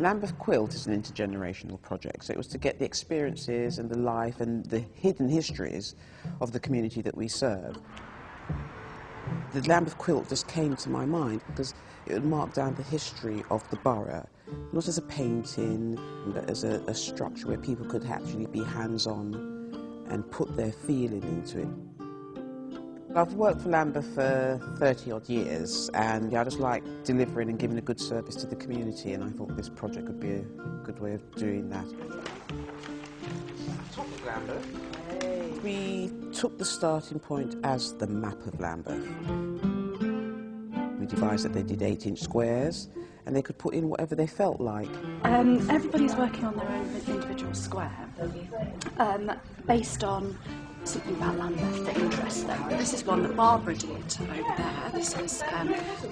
Lambeth Quilt is an intergenerational project, so it was to get the experiences and the life and the hidden histories of the community that we serve. The Lambeth Quilt just came to my mind because it would mark down the history of the borough, not as a painting, but as a structure where people could actually be hands-on and put their feeling into it. I've worked for Lambeth for 30-odd years, and I just like delivering and giving a good service to the community, and I thought this project could be a good way of doing that. Top of Lambeth. Hey. We took the starting point as the map of Lambeth. We devised that they did 8-inch squares, and they could put in whatever they felt like. Everybody's working on their own individual square, based on something about Lambeth that interests them. This is one that Barbara did over there. This is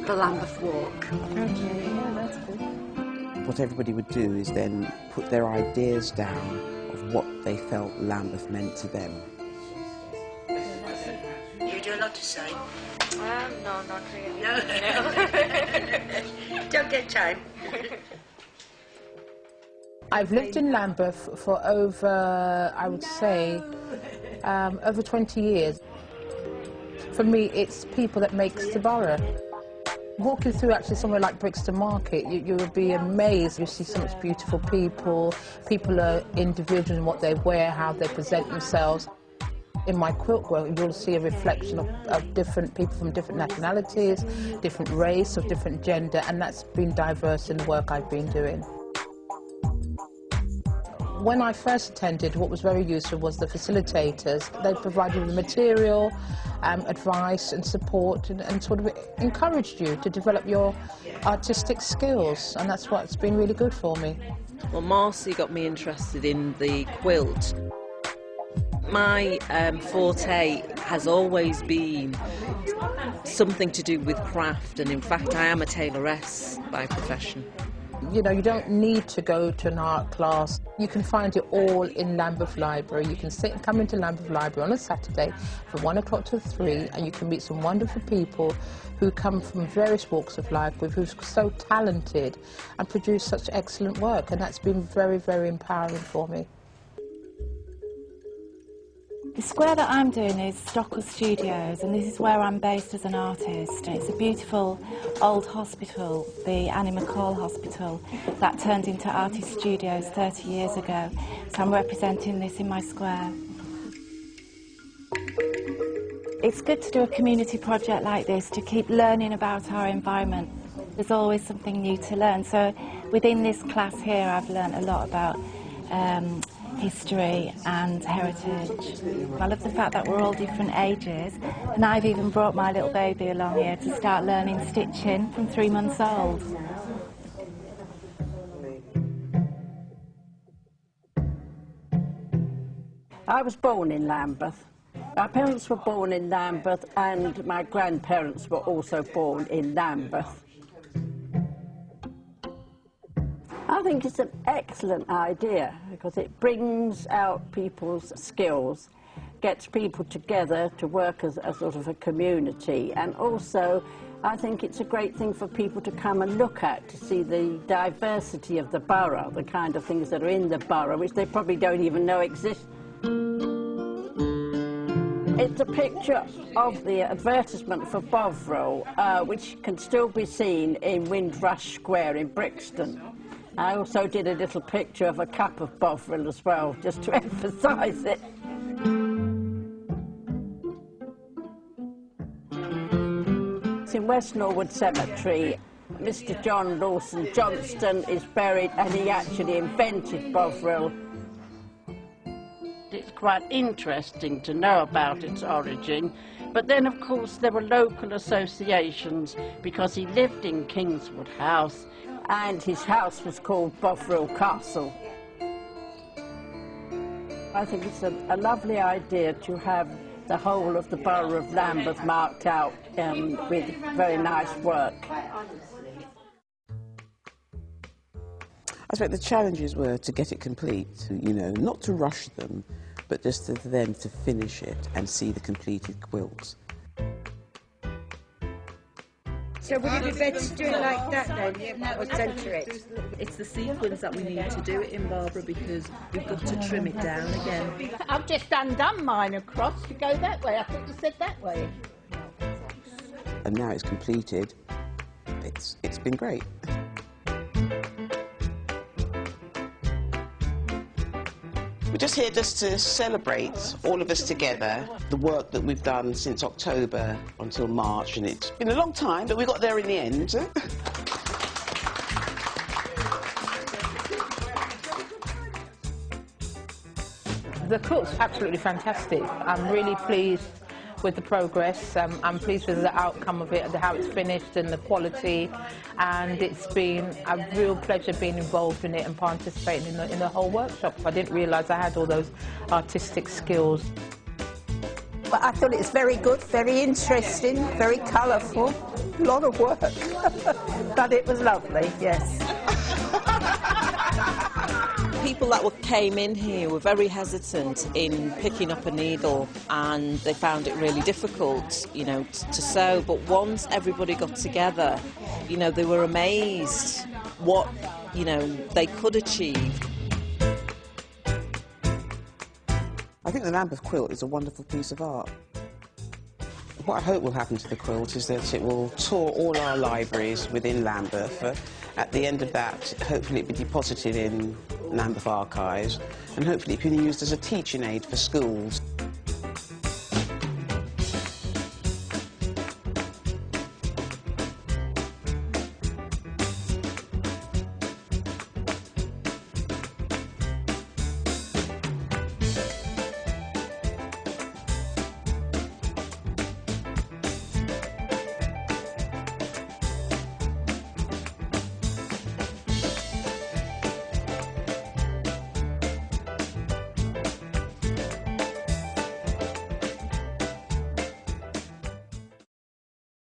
the Lambeth Walk. Okay, yeah, that's good. What everybody would do is then put their ideas down of what they felt Lambeth meant to them. You do a lot to say? No, not really. No? Don't get time. I've lived in Lambeth for over, I would say, over 20 years. For me, it's people that makes the borough. Walking through actually somewhere like Brixton Market, you would be amazed. You see so much beautiful people. People are individual in what they wear, how they present themselves. In my quilt work, you'll see a reflection of different people from different nationalities, different race, or different gender, and that's been diverse in the work I've been doing. When I first attended, what was very useful was the facilitators. They provided the material, advice and support, and sort of encouraged you to develop your artistic skills, and that's what's been really good for me. Well, Marcy got me interested in the quilt. My forte has always been something to do with craft, and in fact I am a tailoress by profession. You know, you don't need to go to an art class. You can find it all in Lambeth Library. You can come into Lambeth Library on a Saturday from 1 o'clock to 3, and you can meet some wonderful people who come from various walks of life, who's so talented and produce such excellent work, and that's been very, very empowering for me. The square that I'm doing is Stockwell Studios, and this is where I'm based as an artist. It's a beautiful old hospital, the Annie McCall Hospital, that turned into artist studios 30 years ago. So I'm representing this in my square. It's good to do a community project like this to keep learning about our environment. There's always something new to learn. So within this class here, I've learned a lot about history and heritage. I love the fact that we're all different ages, and I've even brought my little baby along here to start learning stitching from 3 months old. I was born in Lambeth. My parents were born in Lambeth, and my grandparents were also born in Lambeth. I think it's an excellent idea because it brings out people's skills, gets people together to work as a sort of a community, and also I think it's a great thing for people to come and look at, to see the diversity of the borough, the kind of things that are in the borough which they probably don't even know exist. It's a picture of the advertisement for Bovril, which can still be seen in Windrush Square in Brixton. I also did a little picture of a cup of Bovril as well, just to emphasise it. It's in West Norwood Cemetery. Mr. John Lawson Johnston is buried, and he actually invented Bovril. It's quite interesting to know about its origin, but then of course there were local associations because he lived in Kingswood House, and his house was called Bovril Castle. I think it's a lovely idea to have the whole of the borough of Lambeth marked out with very nice work. I suppose the challenges were to get it complete, you know, not to rush them, but just for them to finish it and see the completed quilts. So would it be better to do it like that then, or centre it? It's the sequence that we need to do it in, Barbara, because we've got to trim it down again. I've just undone mine across to go that way. I thought you said that way. And now it's completed. It's been great. We're just here just to celebrate, all of us together, the work that we've done since October until March, and it's been a long time, but we got there in the end. The quilt's absolutely fantastic. I'm really pleased with the progress. I'm pleased with the outcome of it, how it's finished and the quality, and it's been a real pleasure being involved in it and participating in the whole workshop. I didn't realise I had all those artistic skills. But I thought it was very good, very interesting, very colourful, a lot of work. But it was lovely, yes. People that came in here were very hesitant in picking up a needle, and they found it really difficult, you know, to sew. But once everybody got together, you know, they were amazed what, you know, they could achieve. I think the Lambeth quilt is a wonderful piece of art. What I hope will happen to the quilt is that it will tour all our libraries within Lambeth. At the end of that, hopefully it will be deposited in Lambeth archives, and hopefully it can be used as a teaching aid for schools.